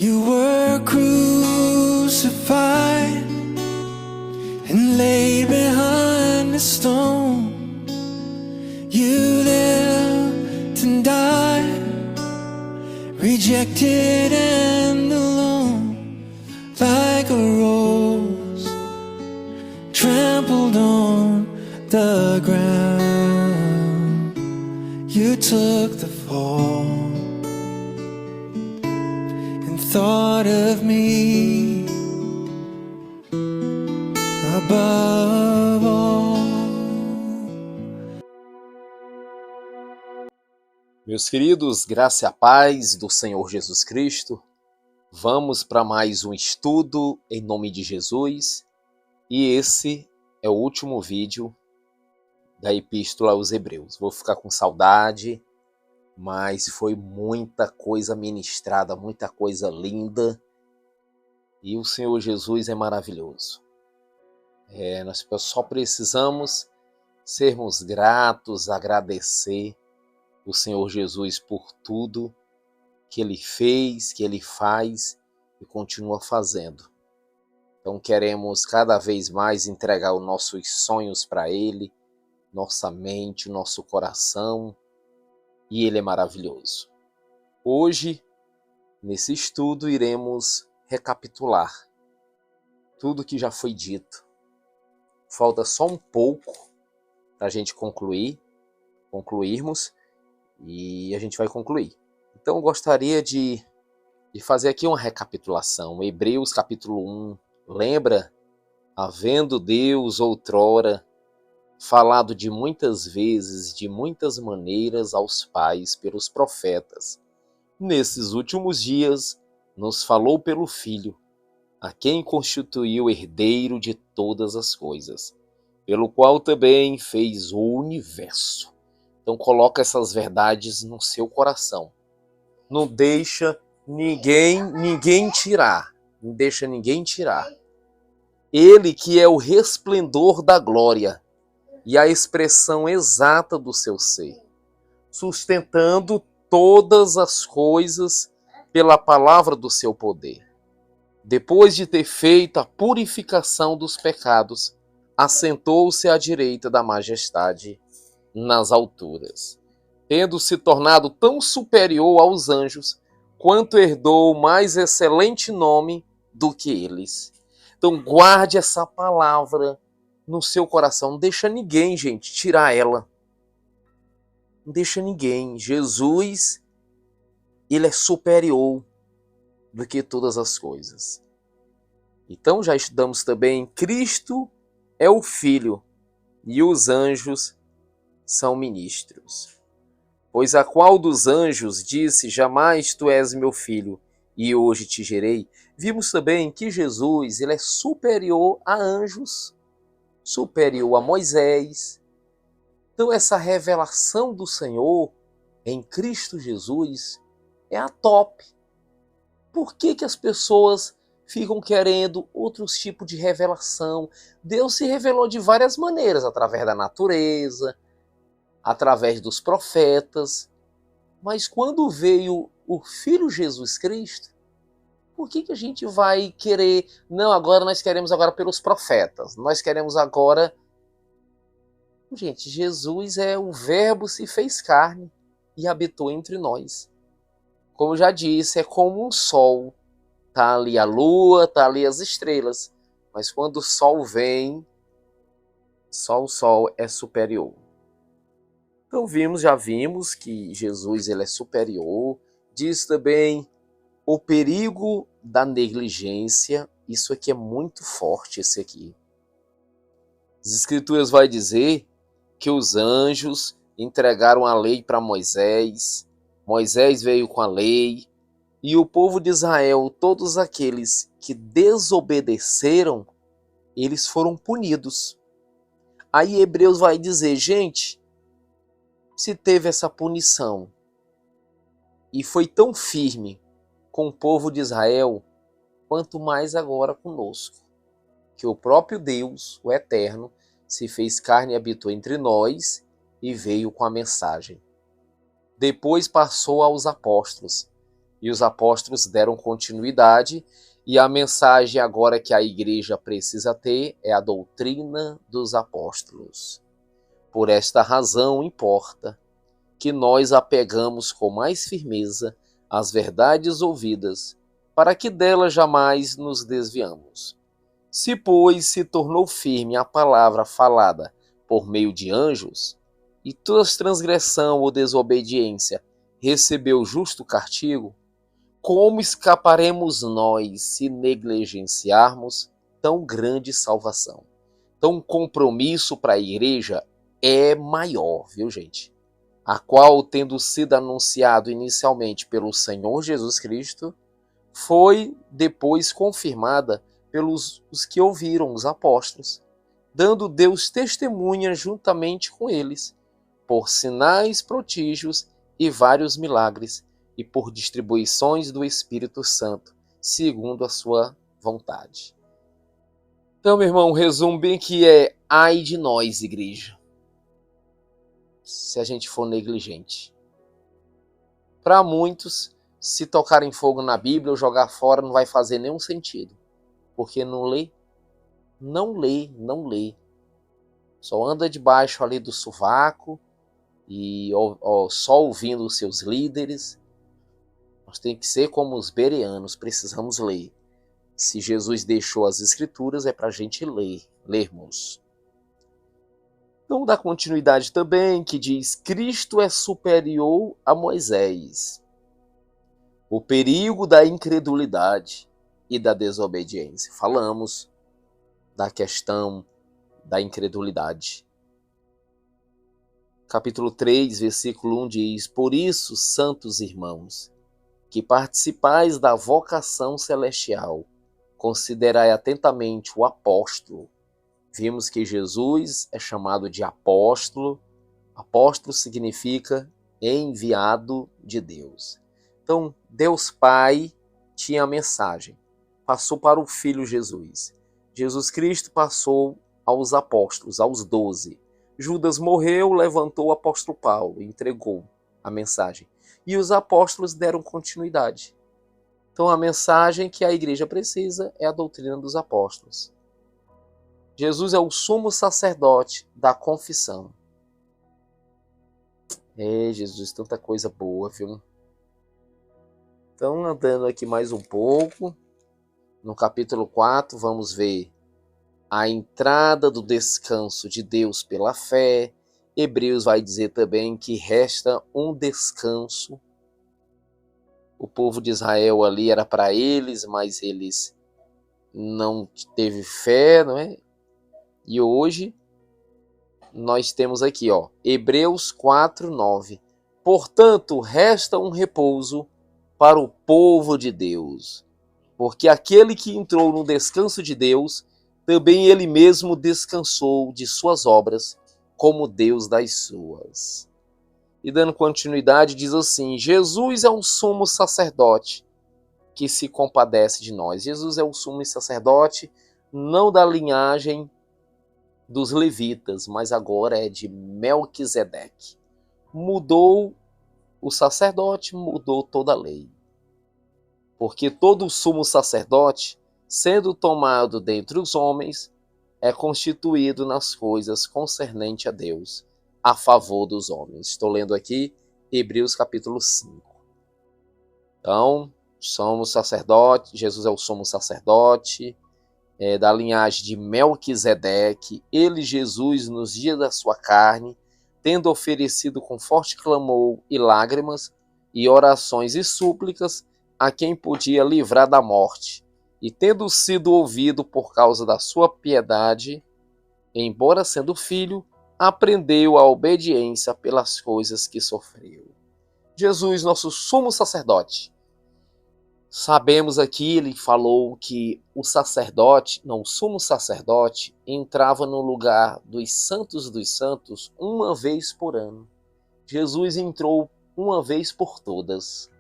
You were crucified and laid behind the stone. You lived and died, rejected and alone, like a rose trampled on the ground. You took the fall and thought of me above all. Meus queridos, graça e a paz do Senhor Jesus Cristo. Vamos para mais um estudo em nome de Jesus. E esse é o último vídeo da Epístola aos Hebreus. Vou ficar com saudade, mas foi muita coisa ministrada, muita coisa linda. E o Senhor Jesus é maravilhoso. Nós só precisamos sermos gratos, agradecer o Senhor Jesus por tudo que Ele fez, que Ele faz e continua fazendo. Então queremos cada vez mais entregar os nossos sonhos para Ele, nossa mente, nosso coração, e Ele é maravilhoso. Hoje, nesse estudo, iremos recapitular tudo que já foi dito. Falta só um pouco para a gente concluirmos, e a gente vai concluir. Então eu gostaria de fazer aqui uma recapitulação. Hebreus capítulo 1, lembra? Havendo Deus outrora falado de muitas vezes, de muitas maneiras aos pais pelos profetas, nesses últimos dias nos falou pelo Filho, a quem constituiu herdeiro de todas as coisas, pelo qual também fez o universo. Então coloca essas verdades no seu coração. Não deixa ninguém tirar. Não deixa ninguém tirar. Ele que é o resplendor da glória e a expressão exata do seu ser, sustentando todas as coisas pela palavra do seu poder. Depois de ter feito a purificação dos pecados, assentou-se à direita da majestade nas alturas, tendo se tornado tão superior aos anjos, quanto herdou mais excelente nome do que eles. Então guarde essa palavra no seu coração. Não deixa ninguém, gente, tirar ela. Não deixa ninguém. Jesus, Ele é superior do que todas as coisas. Então já estudamos também, Cristo é o Filho e os anjos são ministros. Pois a qual dos anjos disse, jamais tu és meu filho, e hoje te gerei? Vimos também que Jesus, ele é superior a anjos, superior a Moisés. Então essa revelação do Senhor em Cristo Jesus é a top. Por que as pessoas ficam querendo outros tipos de revelação? Deus se revelou de várias maneiras, através da natureza, através dos profetas, mas quando veio o Filho Jesus Cristo, por que a gente vai querer, não, agora nós queremos agora pelos profetas, nós queremos agora... Gente, Jesus é o Verbo se fez carne e habitou entre nós. Como já disse, é como um sol, tá ali a lua, tá ali as estrelas, mas quando o sol vem, só o sol é superior. Então já vimos que Jesus ele é superior. Diz também o perigo da negligência. Isso aqui é muito forte, esse aqui. As Escrituras vai dizer que os anjos entregaram a lei para Moisés. Moisés veio com a lei. E o povo de Israel, todos aqueles que desobedeceram, eles foram punidos. Aí Hebreus vai dizer, gente, se teve essa punição e foi tão firme com o povo de Israel, quanto mais agora conosco, que o próprio Deus, o Eterno, se fez carne e habitou entre nós e veio com a mensagem. Depois passou aos apóstolos, E os apóstolos deram continuidade, e a mensagem agora que a igreja precisa ter é a doutrina dos apóstolos. Por esta razão importa que nós apegamos com mais firmeza às verdades ouvidas, para que delas jamais nos desviamos. Se, pois, se tornou firme a palavra falada por meio de anjos, e toda transgressão ou desobediência recebeu justo castigo, como escaparemos nós se negligenciarmos tão grande salvação? Então, o compromisso para a igreja é maior, viu, gente? A qual, tendo sido anunciado inicialmente pelo Senhor Jesus Cristo, foi depois confirmada pelos os que ouviram, os apóstolos, dando Deus testemunha juntamente com eles, por sinais, prodígios e vários milagres, e por distribuições do Espírito Santo, segundo a sua vontade. Então, meu irmão, o resumo bem que é: ai de nós, igreja, se a gente for negligente. Para muitos, se tocarem fogo na Bíblia ou jogar fora, não vai fazer nenhum sentido, porque não lê, não lê, não lê. Só anda debaixo ali do sovaco e só ouvindo os seus líderes. Nós temos que ser como os bereanos, precisamos ler. Se Jesus deixou as Escrituras, é para a gente lermos. Então, dá continuidade também, que diz: Cristo é superior a Moisés. O perigo da incredulidade e da desobediência. Falamos da questão da incredulidade. Capítulo 3, versículo 1 diz: Por isso, santos irmãos, que participais da vocação celestial, considerai atentamente o apóstolo. Vimos que Jesus é chamado de apóstolo. Apóstolo significa enviado de Deus. Então, Deus Pai tinha a mensagem, passou para o Filho Jesus. Jesus Cristo passou aos apóstolos, aos 12. Judas morreu, levantou o apóstolo Paulo, entregou a mensagem. E os apóstolos deram continuidade. Então, a mensagem que a igreja precisa é a doutrina dos apóstolos. Jesus é o sumo sacerdote da confissão. Jesus, tanta coisa boa, viu? Então, andando aqui mais um pouco, no capítulo 4, vamos ver a entrada do descanso de Deus pela fé. Hebreus vai dizer também que resta um descanso. O povo de Israel ali era para eles, mas eles não teve fé, não é? E hoje nós temos aqui, Hebreus 4:9. Portanto, resta um repouso para o povo de Deus, porque aquele que entrou no descanso de Deus, também ele mesmo descansou de suas obras, como Deus das suas. E dando continuidade, diz assim: Jesus é um sumo sacerdote que se compadece de nós. Jesus é o sumo sacerdote, não da linhagem dos levitas, mas agora é de Melquisedeque. Mudou o sacerdote, mudou toda a lei. Porque todo sumo sacerdote, sendo tomado dentre os homens, é constituído nas coisas concernentes a Deus, a favor dos homens. Estou lendo aqui Hebreus capítulo 5. Então, somos sacerdote, Jesus é o sumo sacerdote, da linhagem de Melquisedeque. Ele, Jesus, nos dias da sua carne, tendo oferecido com forte clamor e lágrimas, e orações e súplicas, a quem podia livrar da morte, e tendo sido ouvido por causa da sua piedade, embora sendo filho, aprendeu a obediência pelas coisas que sofreu. Jesus, nosso sumo sacerdote. Sabemos aqui, ele falou que o sumo sacerdote, entrava no lugar dos santos uma vez por ano. Jesus entrou uma vez por todas.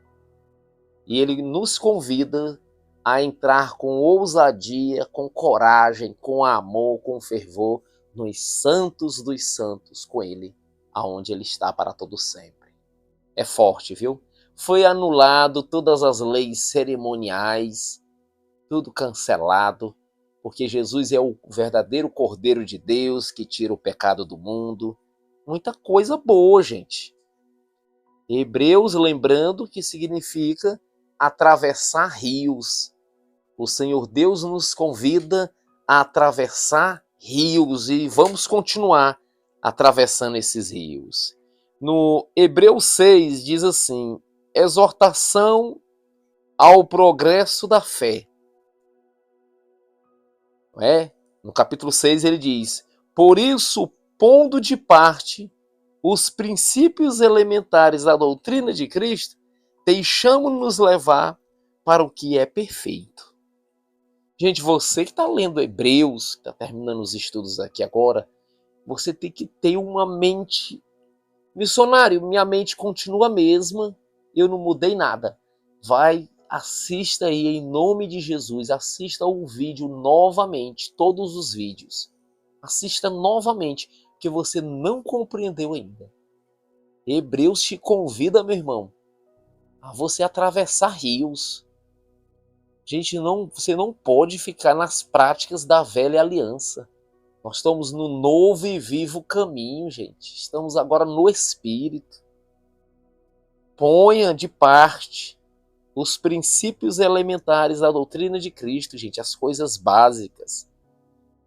E ele nos convida a entrar com ousadia, com coragem, com amor, com fervor, nos santos dos santos com ele, aonde ele está para todo sempre. É forte, viu? foi anulado todas as leis cerimoniais, tudo cancelado, porque Jesus é o verdadeiro Cordeiro de Deus que tira o pecado do mundo. Muita coisa boa, gente. Hebreus, lembrando que significa atravessar rios. O Senhor Deus nos convida a atravessar rios e vamos continuar atravessando esses rios. No Hebreus 6 diz assim: exortação ao progresso da fé. Não é? No capítulo 6 ele diz: por isso, pondo de parte os princípios elementares da doutrina de Cristo, deixamos-nos levar para o que é perfeito. Gente, você que está lendo Hebreus, que está terminando os estudos aqui agora, você tem que ter uma mente missionário. Minha mente continua a mesma, eu não mudei nada. Vai, assista aí em nome de Jesus, assista o vídeo novamente, todos os vídeos. Assista novamente, porque você não compreendeu ainda. Hebreus te convida, meu irmão, a você atravessar rios. Gente, você não pode ficar nas práticas da velha aliança. Nós estamos no novo e vivo caminho, gente. Estamos agora no Espírito. Ponha de parte os princípios elementares da doutrina de Cristo, gente, as coisas básicas.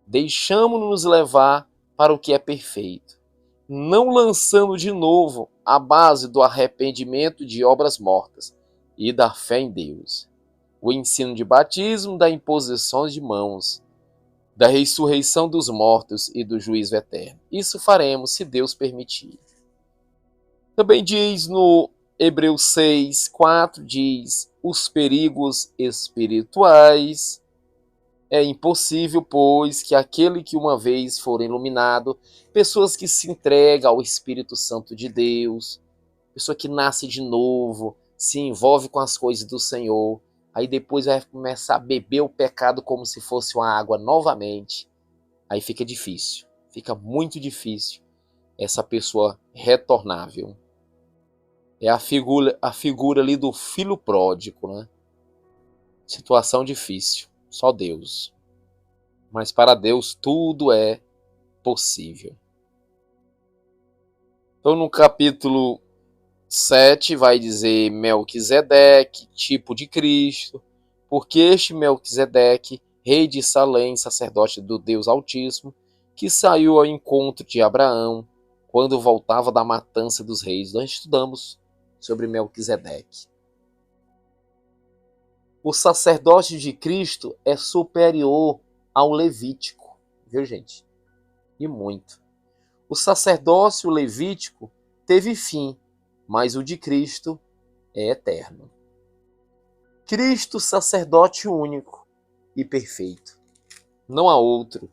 Deixamos-nos levar para o que é perfeito, não lançando de novo a base do arrependimento de obras mortas e da fé em Deus. O ensino de batismo, da imposição de mãos, da ressurreição dos mortos e do juízo eterno. Isso faremos, se Deus permitir. Também diz no Hebreus 6, 4, diz, os perigos espirituais. É impossível, pois, que aquele que uma vez for iluminado, pessoas que se entregam ao Espírito Santo de Deus, pessoa que nasce de novo, se envolve com as coisas do Senhor, aí depois vai começar a beber o pecado como se fosse uma água novamente. Aí fica difícil, fica muito difícil essa pessoa retornável. É a figura ali do filho pródigo, né? Situação difícil, só Deus. Mas para Deus tudo é possível. Então no capítulo 7 vai dizer Melquisedeque, tipo de Cristo, porque este Melquisedeque, rei de Salém, sacerdote do Deus Altíssimo, que saiu ao encontro de Abraão quando voltava da matança dos reis. Nós estudamos sobre Melquisedeque. O sacerdote de Cristo é superior ao levítico, viu, gente? E muito. O sacerdócio levítico teve fim, mas o de Cristo é eterno. Cristo, sacerdote único e perfeito. Não há outro.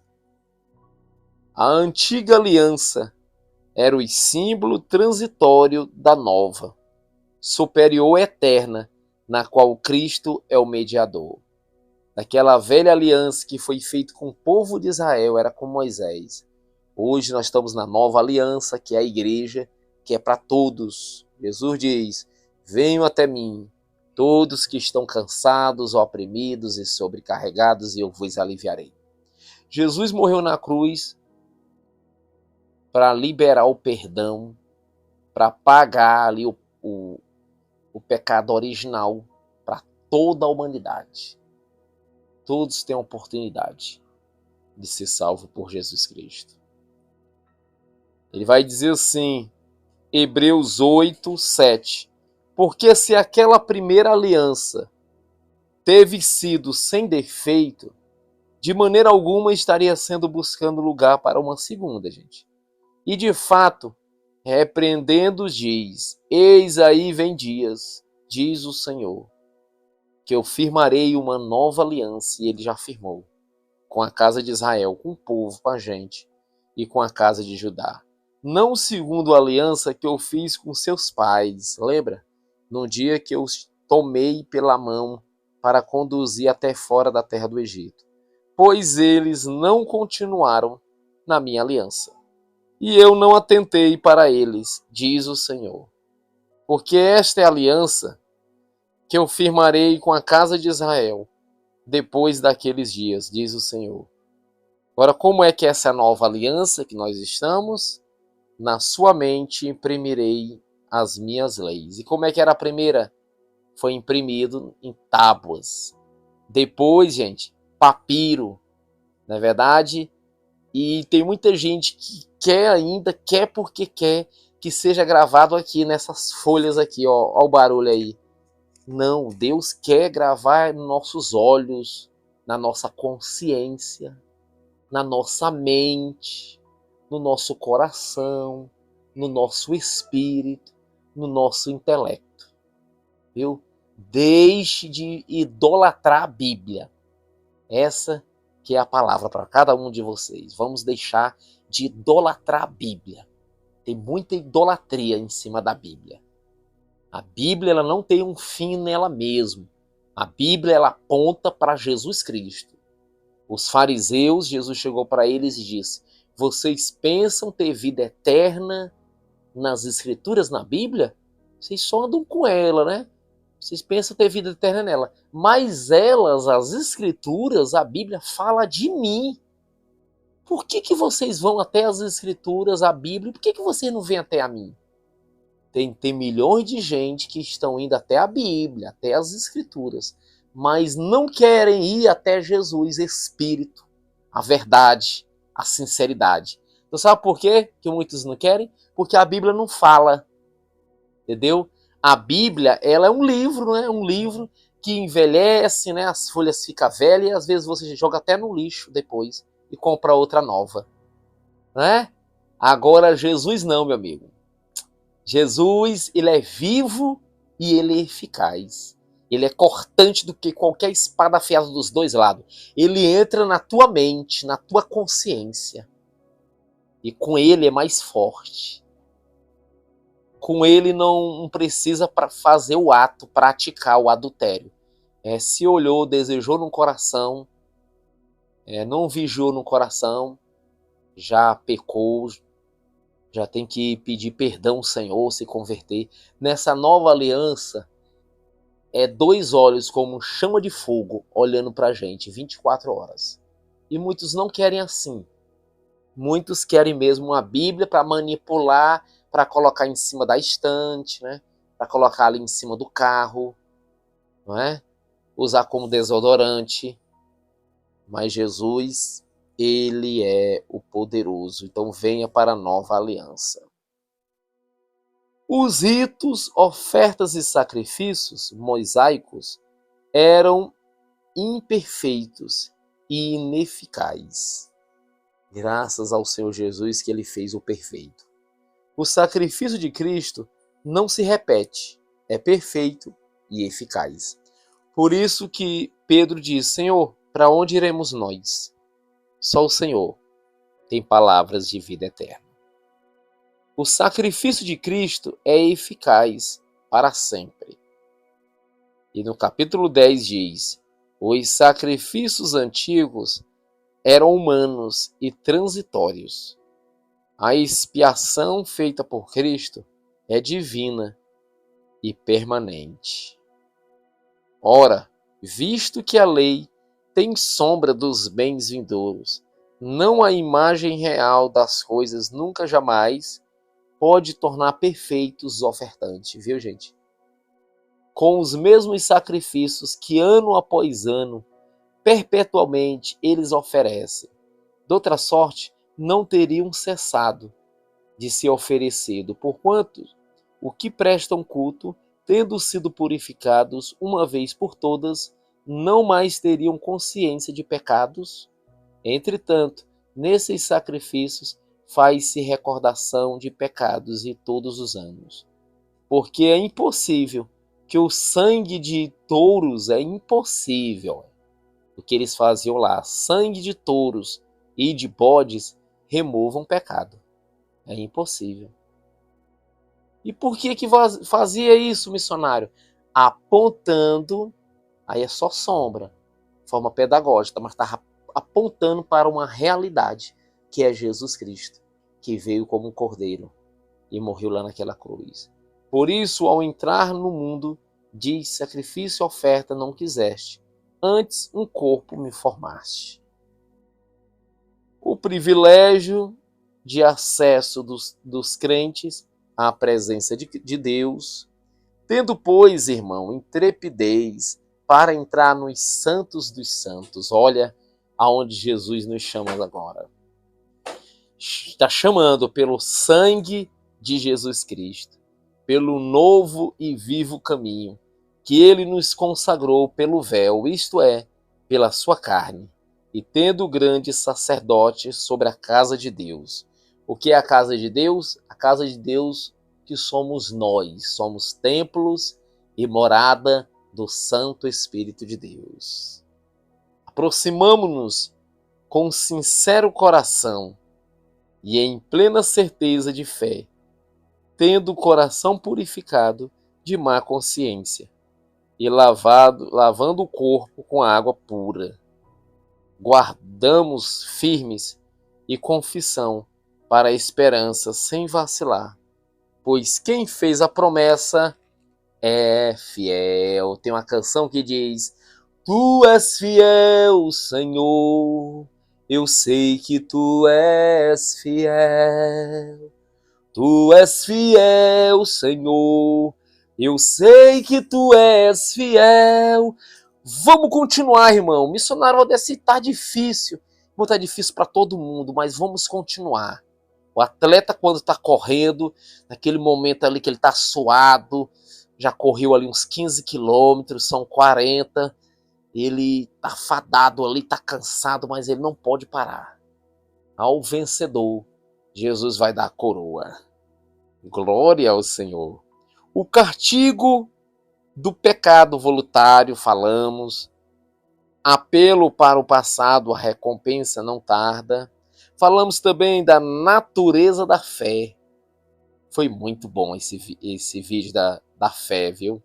A antiga aliança era o símbolo transitório da nova, superior eterna, na qual Cristo é o mediador. Daquela velha aliança que foi feita com o povo de Israel, era com Moisés. Hoje nós estamos na nova aliança, que é a igreja, que é para todos. Jesus diz, venham até mim, todos que estão cansados, oprimidos e sobrecarregados, e eu vos aliviarei. Jesus morreu na cruz para liberar o perdão, para pagar ali o pecado original para toda a humanidade. Todos têm a oportunidade de ser salvo por Jesus Cristo. Ele vai dizer assim, Hebreus 8, 7. Porque se aquela primeira aliança teve sido sem defeito, de maneira alguma estaria sendo buscando lugar para uma segunda, gente. E de fato, repreendendo diz, eis aí vem dias, diz o Senhor, que eu firmarei uma nova aliança, e ele já firmou, com a casa de Israel, com o povo, com a gente, e com a casa de Judá. Não segundo a aliança que eu fiz com seus pais, lembra? No dia que eu os tomei pela mão para conduzir até fora da terra do Egito. Pois eles não continuaram na minha aliança. E eu não atentei para eles, diz o Senhor. Porque esta é a aliança que eu firmarei com a casa de Israel depois daqueles dias, diz o Senhor. Agora, como é que é essa nova aliança que nós estamos? Na sua mente imprimirei as minhas leis. E como é que era a primeira? Foi imprimido em tábuas. Depois, gente, papiro, não é verdade? E tem muita gente que quer ainda, quer porque quer que seja gravado aqui nessas folhas aqui, ó, ó o barulho aí. Não, Deus quer gravar nos nossos olhos, na nossa consciência, na nossa mente, no nosso coração, no nosso espírito, no nosso intelecto. Viu? Deixe de idolatrar a Bíblia. Essa que é a palavra para cada um de vocês. Vamos deixar de idolatrar a Bíblia. Tem muita idolatria em cima da Bíblia. A Bíblia ela não tem um fim nela mesma. A Bíblia ela aponta para Jesus Cristo. Os fariseus, Jesus chegou para eles e disse: vocês pensam ter vida eterna nas Escrituras, na Bíblia? Vocês só andam com ela, né? Vocês pensam ter vida eterna nela. Mas elas, as Escrituras, a Bíblia fala de mim. Por que vocês vão até as Escrituras, a Bíblia? Por que vocês não vêm até a mim? Tem milhões de gente que estão indo até a Bíblia, até as Escrituras, mas não querem ir até Jesus, Espírito, a verdade, a sinceridade. Então sabe por quê que muitos não querem? Porque a Bíblia não fala, entendeu? A Bíblia, ela é um livro, né? Um livro que envelhece, né? As folhas ficam velhas e às vezes você joga até no lixo depois e compra outra nova, né? Agora Jesus não, meu amigo. Jesus, ele é vivo e ele é eficaz. Ele é cortante do que qualquer espada afiada dos dois lados. Ele entra na tua mente, na tua consciência. E com ele é mais forte. Com ele não precisa fazer o ato, praticar o adultério. Se olhou, desejou no coração, não vigiou no coração, já pecou, já tem que pedir perdão ao Senhor, se converter. Nessa nova aliança, dois olhos como chama de fogo olhando para a gente 24 horas. E muitos não querem assim. Muitos querem mesmo a Bíblia para manipular, para colocar em cima da estante, né? Para colocar ali em cima do carro, não é? Usar como desodorante. Mas Jesus, ele é o poderoso. Então venha para a nova aliança. Os ritos, ofertas e sacrifícios mosaicos eram imperfeitos e ineficazes. Graças ao Senhor Jesus que ele fez o perfeito. O sacrifício de Cristo não se repete, é perfeito e eficaz. Por isso que Pedro diz: Senhor, para onde iremos nós? Só o Senhor tem palavras de vida eterna. O sacrifício de Cristo é eficaz para sempre. E no capítulo 10 diz: os sacrifícios antigos eram humanos e transitórios. A expiação feita por Cristo é divina e permanente. Ora, visto que a lei tem sombra dos bens vindouros, não a imagem real das coisas nunca jamais pode tornar perfeitos os ofertantes, viu, gente? Com os mesmos sacrifícios que ano após ano, perpetualmente eles oferecem. De outra sorte, não teriam cessado de se oferecido, porquanto o que prestam culto, tendo sido purificados uma vez por todas, não mais teriam consciência de pecados. Entretanto, nesses sacrifícios faz-se recordação de pecados de todos os anos. Porque é impossível que o sangue de touros, é impossível, o que eles faziam lá, sangue de touros e de bodes removam pecado. É impossível. E por que fazia isso, missionário? Apontando, aí é só sombra, forma pedagógica, mas estava apontando para uma realidade, que é Jesus Cristo, que veio como um cordeiro e morreu lá naquela cruz. Por isso, ao entrar no mundo, diz: sacrifício e oferta não quiseste, antes um corpo me formaste. O privilégio de acesso dos crentes à presença de Deus, tendo, pois, irmão, intrepidez para entrar nos santos dos santos. Olha aonde Jesus nos chama agora. Está chamando pelo sangue de Jesus Cristo, pelo novo e vivo caminho que ele nos consagrou pelo véu, isto é, pela sua carne, e tendo grande sacerdote sobre a casa de Deus. O que é a casa de Deus? A casa de Deus que somos nós, somos templos e morada do Santo Espírito de Deus. Aproximamo-nos com sincero coração e em plena certeza de fé, tendo o coração purificado de má consciência e lavando o corpo com água pura. Guardamos firmes e confissão para a esperança sem vacilar, pois quem fez a promessa é fiel. Tem uma canção que diz: Tu és fiel, Senhor, eu sei que Tu és fiel. Tu és fiel, Senhor, eu sei que Tu és fiel. Vamos continuar, irmão. Missionário Odessi, tá difícil. Não tá difícil para todo mundo, mas vamos continuar. O atleta, quando está correndo, naquele momento ali que ele está suado, já correu ali uns 15 quilômetros, são 40, ele está fadado ali, está cansado, mas ele não pode parar. Ao vencedor, Jesus vai dar a coroa. Glória ao Senhor. O castigo do pecado voluntário, falamos. Apelo para o passado, a recompensa não tarda. Falamos também da natureza da fé. Foi muito bom esse vídeo da fé, viu?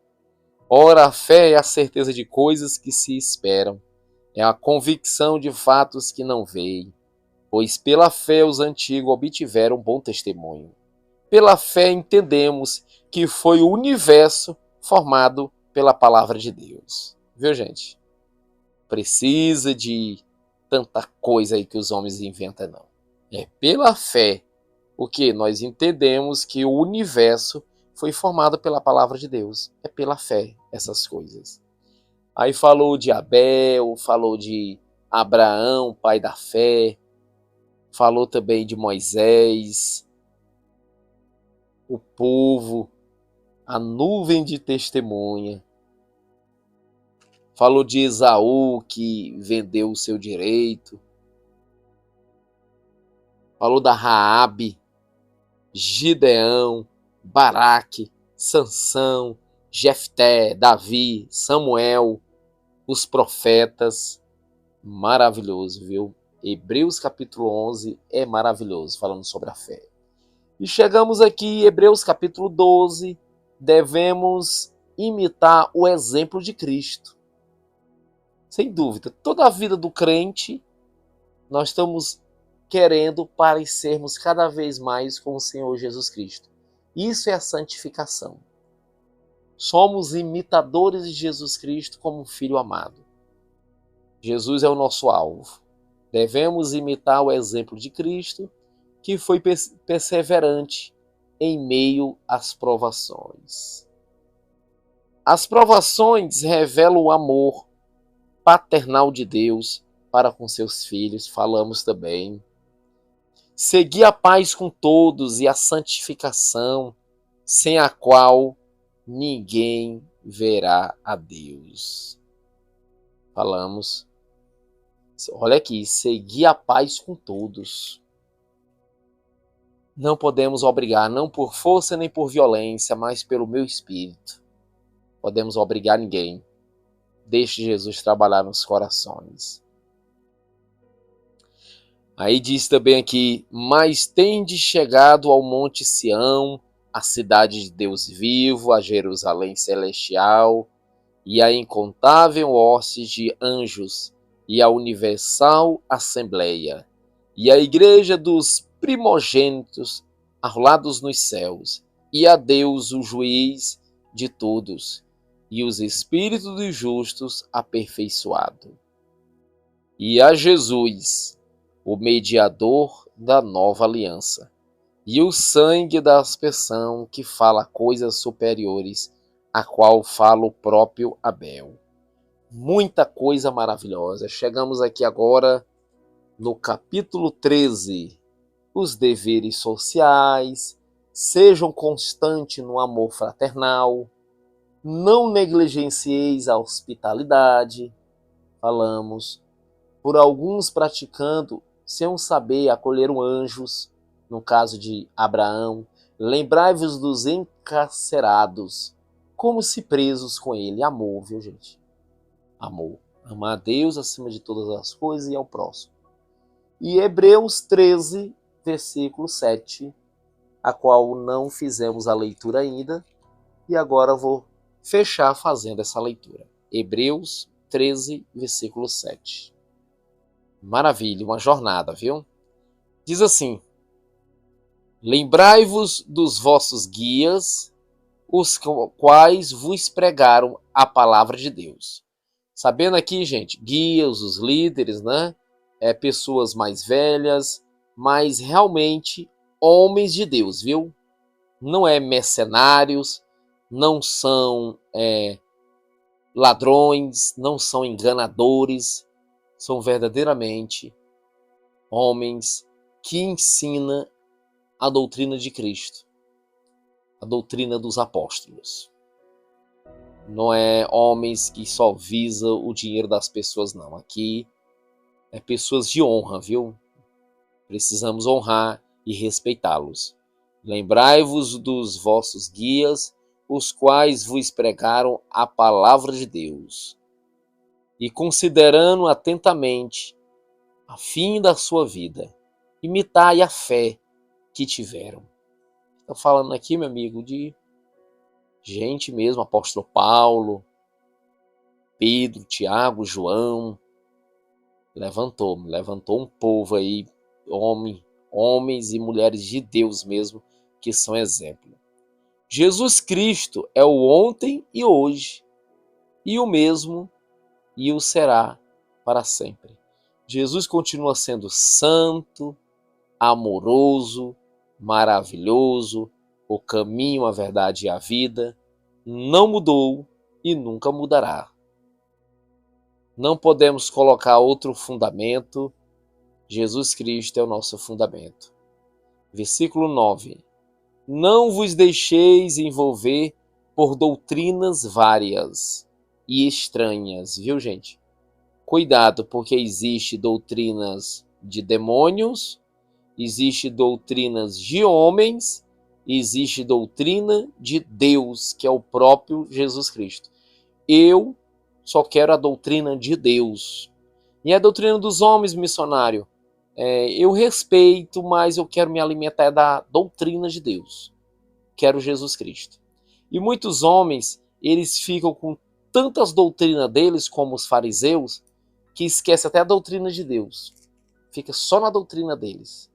Ora, a fé é a certeza de coisas que se esperam. É a convicção de fatos que não veem. Pois pela fé os antigos obtiveram bom testemunho. Pela fé entendemos que foi o universo formado pela palavra de Deus. Viu, gente? Precisa de tanta coisa aí que os homens inventam, não. É pela fé o que nós entendemos que o universo foi formado pela palavra de Deus. É pela fé essas coisas. Aí falou de Abel, falou de Abraão, pai da fé, falou também de Moisés, o povo, a nuvem de testemunha. Falou de Esaú, que vendeu o seu direito. Falou da Raabe, Gideão, Baraque, Sansão, Jefté, Davi, Samuel, os profetas. Maravilhoso, viu? Hebreus capítulo 11 é maravilhoso, falando sobre a fé. E chegamos aqui, Hebreus capítulo 12, devemos imitar o exemplo de Cristo. Sem dúvida, toda a vida do crente, nós estamos querendo parecermos cada vez mais com o Senhor Jesus Cristo. Isso é a santificação. Somos imitadores de Jesus Cristo como filho amado. Jesus é o nosso alvo. Devemos imitar o exemplo de Cristo, que foi perseverante em meio às provações. As provações revelam o amor paternal de Deus para com seus filhos, falamos também. Seguir a paz com todos e a santificação, sem a qual ninguém verá a Deus. Falamos. Olha aqui, seguir a paz com todos. Não podemos obrigar, não por força nem por violência, mas pelo meu espírito. Podemos obrigar ninguém. Deixe Jesus trabalhar nos corações. Aí diz também aqui: mas tendes chegado ao monte Sião, a cidade de Deus vivo, a Jerusalém celestial, e a incontável hoste de anjos, e a universal assembleia, e a igreja dos primogênitos arrolados nos céus, e a Deus, o juiz de todos, e os espíritos dos justos aperfeiçoado, e a Jesus, o mediador da nova aliança, e o sangue da aspersão que fala coisas superiores, a qual fala o próprio Abel. Muita coisa maravilhosa. Chegamos aqui agora no capítulo 13. Os deveres sociais, sejam constantes no amor fraternal, não negligencieis a hospitalidade, falamos, por alguns praticando, sem saber, acolheram anjos, no caso de Abraão, lembrai-vos dos encarcerados, como se presos com ele. Amor, viu, gente? Amor. Amar a Deus acima de todas as coisas e ao próximo. E Hebreus 13, versículo 7, a qual não fizemos a leitura ainda, e agora vou fechar fazendo essa leitura. Hebreus 13, versículo 7. Maravilha, uma jornada, viu? Diz assim: lembrai-vos dos vossos guias, os quais vos pregaram a palavra de Deus. Sabendo aqui, gente, guias, os líderes, né? Pessoas mais velhas, mas realmente homens de Deus, viu? Não é mercenários, não são ladrões, não são enganadores, são verdadeiramente homens que ensinam a doutrina de Cristo, a doutrina dos apóstolos. Não é homens que só visam o dinheiro das pessoas, não. Aqui é pessoas de honra, viu? Precisamos honrar e respeitá-los. Lembrai-vos dos vossos guias, os quais vos pregaram a palavra de Deus. E considerando atentamente a fim da sua vida, imitai a fé que tiveram. Estou falando aqui, meu amigo, de gente mesmo, apóstolo Paulo, Pedro, Tiago, João, levantou um povo aí, homens e mulheres de Deus mesmo, que são exemplo. Jesus Cristo é o ontem e hoje, e o mesmo, e o será para sempre. Jesus continua sendo santo, amoroso, maravilhoso, o caminho, a verdade e a vida, não mudou e nunca mudará. Não podemos colocar outro fundamento. Jesus Cristo é o nosso fundamento. Versículo 9. Não vos deixeis envolver por doutrinas várias e estranhas, viu, gente? Cuidado, porque existe doutrinas de demônios, existe doutrinas de homens, existe doutrina de Deus, que é o próprio Jesus Cristo. Eu só quero a doutrina de Deus. E a doutrina dos homens, missionário, eu respeito, mas eu quero me alimentar da doutrina de Deus. Quero Jesus Cristo. E muitos homens, eles ficam com tantas doutrinas deles, como os fariseus, que esquecem até a doutrina de Deus. Fica só na doutrina deles.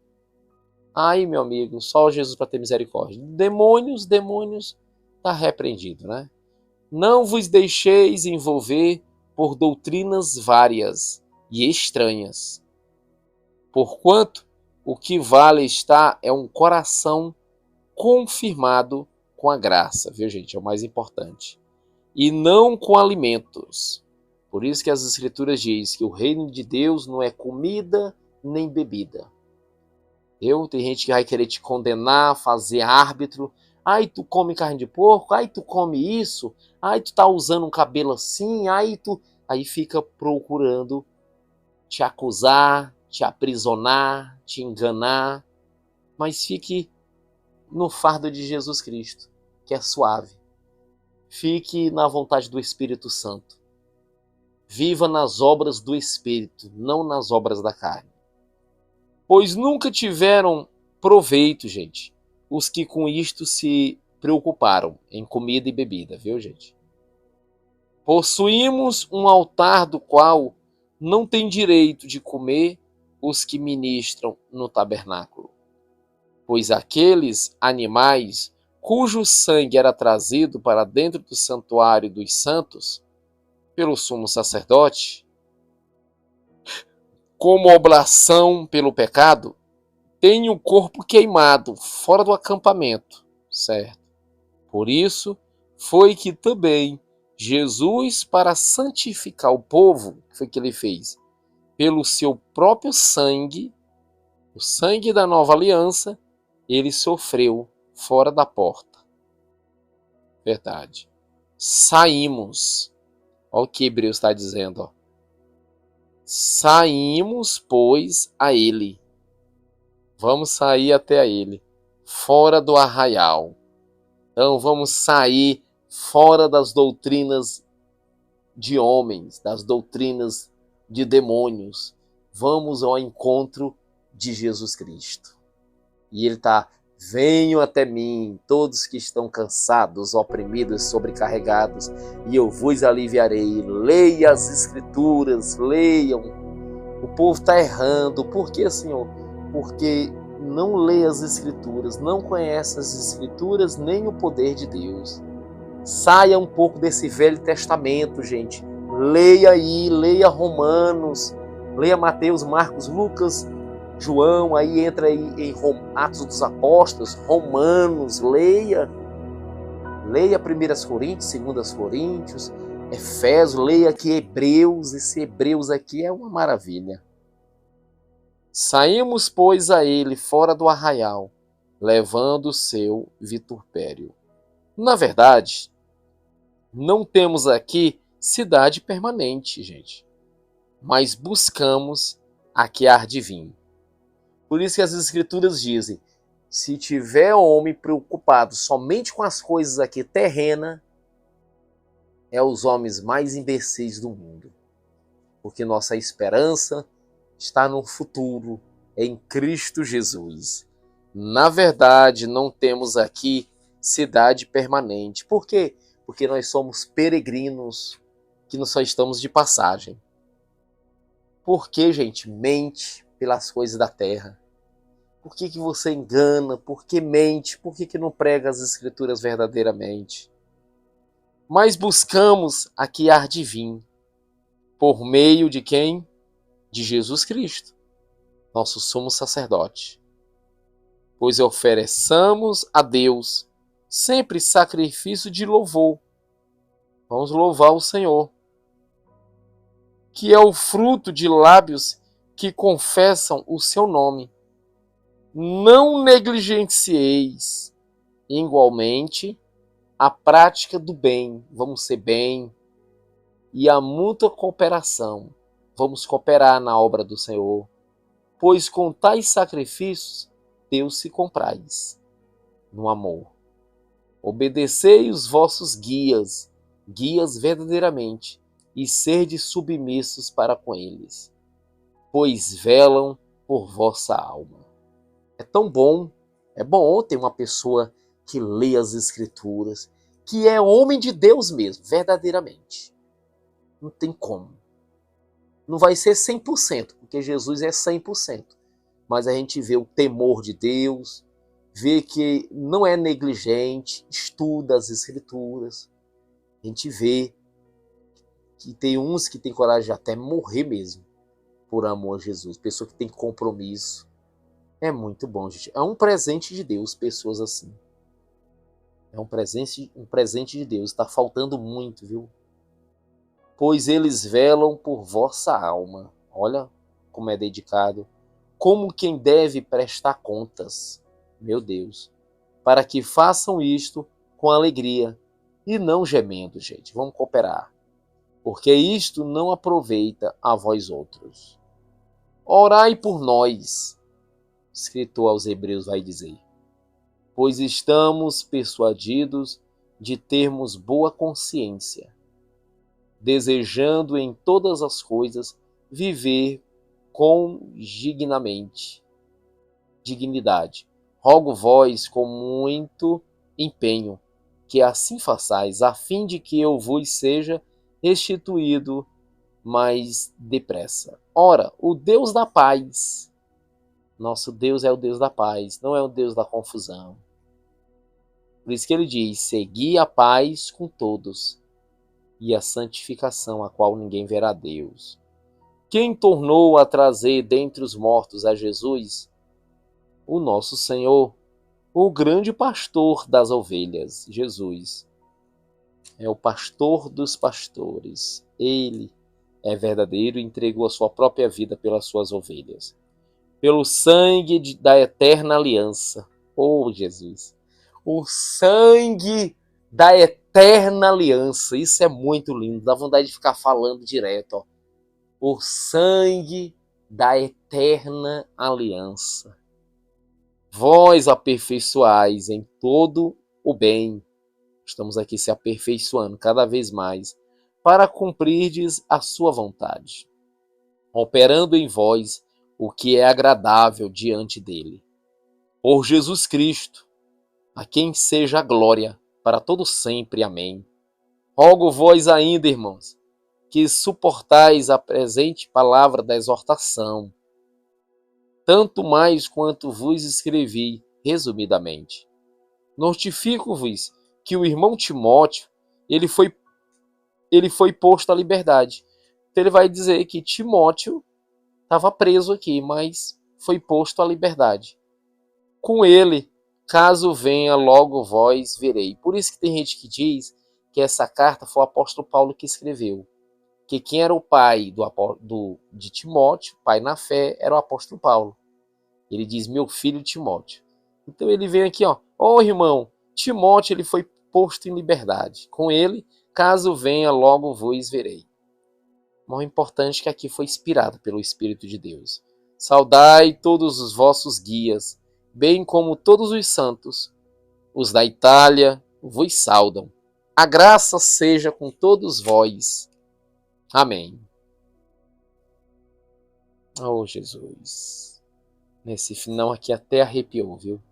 Aí, meu amigo, só Jesus para ter misericórdia. Demônios, está repreendido, né? Não vos deixeis envolver por doutrinas várias e estranhas. Porquanto o que vale está é um coração confirmado com a graça, viu, gente? É o mais importante. E não com alimentos. Por isso que as Escrituras dizem que o reino de Deus não é comida nem bebida. Tem gente que vai querer te condenar, fazer árbitro. Ai, tu come carne de porco, ai, tu come isso, ai, tu tá usando um cabelo assim, ai, Aí fica procurando te acusar, te aprisionar, te enganar. Mas fique no fardo de Jesus Cristo, que é suave. Fique na vontade do Espírito Santo. Viva nas obras do Espírito, não nas obras da carne. Pois nunca tiveram proveito, gente, os que com isto se preocuparam em comida e bebida, viu, gente? Possuímos um altar do qual não tem direito de comer os que ministram no tabernáculo, pois aqueles animais cujo sangue era trazido para dentro do santuário dos santos pelo sumo sacerdote, como oblação pelo pecado, tem o corpo queimado fora do acampamento, certo? Por isso foi que também Jesus, para santificar o povo, foi que ele fez? Pelo seu próprio sangue, o sangue da nova aliança, ele sofreu fora da porta. Verdade. Saímos. Olha o que Hebreus está dizendo. Ó. Saímos, pois, a ele. Vamos sair até a ele. Fora do arraial. Então vamos sair fora das doutrinas de homens, das doutrinas de demônios. Vamos ao encontro de Jesus Cristo. E ele está: venham até mim, todos que estão cansados, oprimidos, sobrecarregados, e eu vos aliviarei. Leia as Escrituras, leiam. O povo está errando. Por que, Senhor? Porque não lê as Escrituras, não conhece as Escrituras nem o poder de Deus. Saia um pouco desse Velho Testamento, gente. Leia aí, leia Romanos, leia Mateus, Marcos, Lucas, João, aí entra aí em Atos dos Apóstolos, Romanos, leia 1 Coríntios, 2 Coríntios, Efésios, leia aqui Hebreus, esse Hebreus aqui é uma maravilha. Saímos, pois, a ele fora do arraial, levando o seu vitupério. Na verdade, não temos aqui cidade permanente, gente, mas buscamos a que há de vir. Por isso que as Escrituras dizem: se tiver homem preocupado somente com as coisas aqui terrenas, é os homens mais imbecis do mundo. Porque nossa esperança está no futuro, em Cristo Jesus. Na verdade, não temos aqui cidade permanente. Por quê? Porque nós somos peregrinos, que não só estamos de passagem. Por que, gente, mente pelas coisas da terra? Por que você engana? Por que mente? Por que não prega as Escrituras verdadeiramente? Mas buscamos a que há de vir. Por meio de quem? De Jesus Cristo, nosso sumo sacerdote. Pois ofereçamos a Deus sempre sacrifício de louvor. Vamos louvar o Senhor, que é o fruto de lábios que confessam o seu nome. Não negligencieis igualmente a prática do bem, vamos ser bem, e a mútua cooperação, vamos cooperar na obra do Senhor, pois com tais sacrifícios Deus se compraz no amor. Obedecei os vossos guias verdadeiramente, e sede submissos para com eles, pois velam por vossa alma. É tão bom, é bom ter uma pessoa que lê as Escrituras, que é homem de Deus mesmo, verdadeiramente. Não tem como. Não vai ser 100%, porque Jesus é 100%. Mas a gente vê o temor de Deus, vê que não é negligente, estuda as Escrituras. A gente vê que tem uns que têm coragem de até morrer mesmo, por amor a Jesus. Pessoa que tem compromisso. É muito bom, gente. É um presente de Deus, pessoas assim. É um presente de Deus. Está faltando muito, viu? Pois eles velam por vossa alma. Olha como é dedicado. Como quem deve prestar contas. Meu Deus. Para que façam isto com alegria e não gemendo, gente. Vamos cooperar. Porque isto não aproveita a vós outros. Orai por nós. O escritor aos Hebreus vai dizer: pois estamos persuadidos de termos boa consciência, desejando em todas as coisas viver com dignidade. Rogo vós com muito empenho que assim façais, a fim de que eu vos seja restituído mais depressa. Ora, o Deus da paz, nosso Deus é o Deus da paz, não é o Deus da confusão. Por isso que ele diz: segui a paz com todos e a santificação, a qual ninguém verá Deus. Quem tornou a trazer dentre os mortos a Jesus? O nosso Senhor, o grande pastor das ovelhas, Jesus. É o pastor dos pastores. Ele é verdadeiro e entregou a sua própria vida pelas suas ovelhas. Pelo sangue da eterna aliança. Oh, Jesus! O sangue da eterna aliança. Isso é muito lindo. Dá vontade de ficar falando direto. Ó. O sangue da eterna aliança. Vós aperfeiçoais em todo o bem. Estamos aqui se aperfeiçoando cada vez mais para cumprirdes a sua vontade, operando em vós o que é agradável diante dele. Por Jesus Cristo, a quem seja a glória para todo sempre. Amém. Rogo vós ainda, irmãos, que suportais a presente palavra da exortação, tanto mais quanto vos escrevi resumidamente. Notifico-vos que o irmão Timóteo, ele foi posto à liberdade. Então ele vai dizer que Timóteo estava preso aqui, mas foi posto à liberdade. Com ele, caso venha, logo vós verei. Por isso que tem gente que diz que essa carta foi o apóstolo Paulo que escreveu. Que quem era o pai de Timóteo, pai na fé, era o apóstolo Paulo. Ele diz, meu filho Timóteo. Então ele vem aqui, ó, irmão, Timóteo ele foi posto em liberdade. Com ele, caso venha, logo vos verei. O importante é que aqui foi inspirado pelo Espírito de Deus. Saudai todos os vossos guias, bem como todos os santos. Os da Itália vos saudam. A graça seja com todos vós. Amém. Oh, Jesus. Nesse final aqui até arrepiou, viu?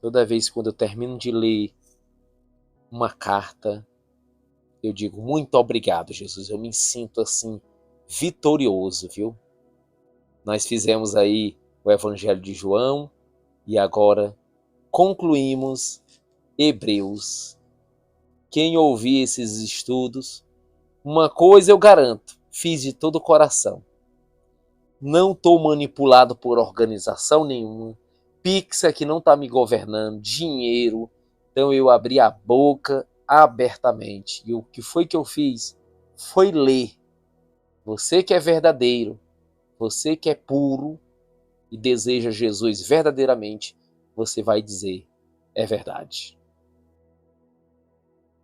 Toda vez quando eu termino de ler uma carta, eu digo, muito obrigado, Jesus. Eu me sinto assim, vitorioso, viu? Nós fizemos aí o Evangelho de João e agora concluímos Hebreus. Quem ouvir esses estudos, uma coisa eu garanto, fiz de todo o coração. Não estou manipulado por organização nenhuma. Pix aqui não está me governando, dinheiro. Então eu abri a boca abertamente. E o que foi que eu fiz? Foi ler. Você que é verdadeiro, você que é puro e deseja Jesus verdadeiramente, você vai dizer, é verdade.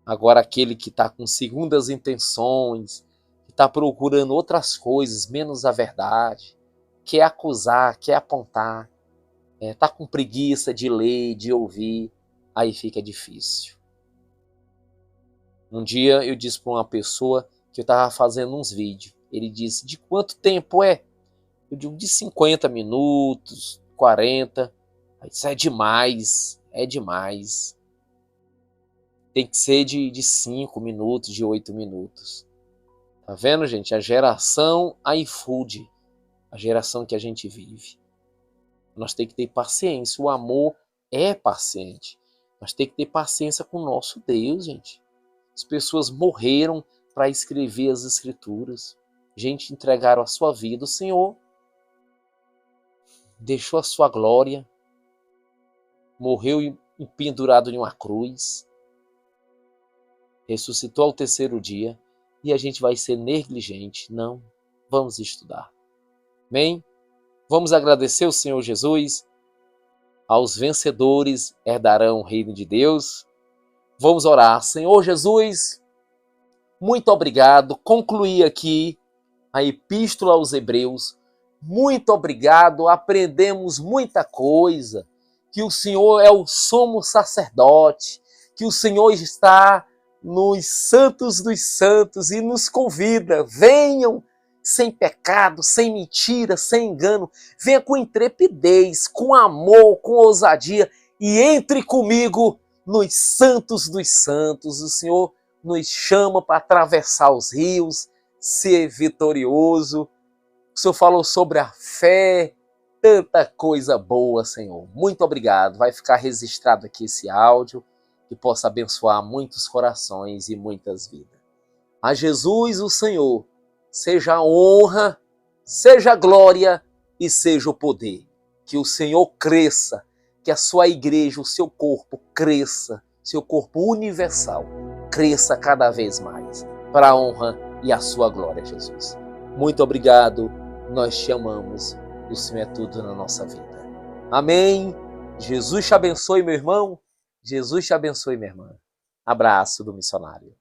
Agora aquele que está com segundas intenções, que está procurando outras coisas, menos a verdade, quer acusar, quer apontar, está com preguiça de ler, de ouvir, aí fica difícil. Um dia eu disse para uma pessoa que eu estava fazendo uns vídeos. Ele disse, de quanto tempo é? Eu digo, de 50 minutos, 40. Aí disse, é demais, é demais. Tem que ser de 5 minutos, de 8 minutos. Tá vendo, gente? A geração iFood, a geração que a gente vive. Nós temos que ter paciência. O amor é paciente. Nós temos que ter paciência com o nosso Deus, gente. As pessoas morreram para escrever as escrituras. Gente, entregaram a sua vida. O Senhor deixou a sua glória. Morreu pendurado em uma cruz. Ressuscitou ao terceiro dia. E a gente vai ser negligente. Não. Vamos estudar. Amém? Vamos agradecer o Senhor Jesus. Aos vencedores herdarão o reino de Deus. Vamos orar. Senhor Jesus, muito obrigado. Concluí aqui a Epístola aos Hebreus. Muito obrigado. Aprendemos muita coisa. Que o Senhor é o sumo sacerdote. Que o Senhor está nos santos dos santos e nos convida. Venham sem pecado, sem mentira, sem engano. Venha com intrepidez, com amor, com ousadia e entre comigo nos santos dos santos. O Senhor nos chama para atravessar os rios, ser vitorioso. O Senhor falou sobre a fé, tanta coisa boa, Senhor. Muito obrigado. Vai ficar registrado aqui esse áudio que possa abençoar muitos corações e muitas vidas. A Jesus, o Senhor, seja a honra, seja a glória e seja o poder. Que o Senhor cresça, que a sua igreja, o seu corpo cresça, seu corpo universal, cresça cada vez mais, para a honra e a sua glória, Jesus. Muito obrigado, nós te amamos, o Senhor é tudo na nossa vida. Amém. Jesus te abençoe, meu irmão. Jesus te abençoe, minha irmã. Abraço do missionário.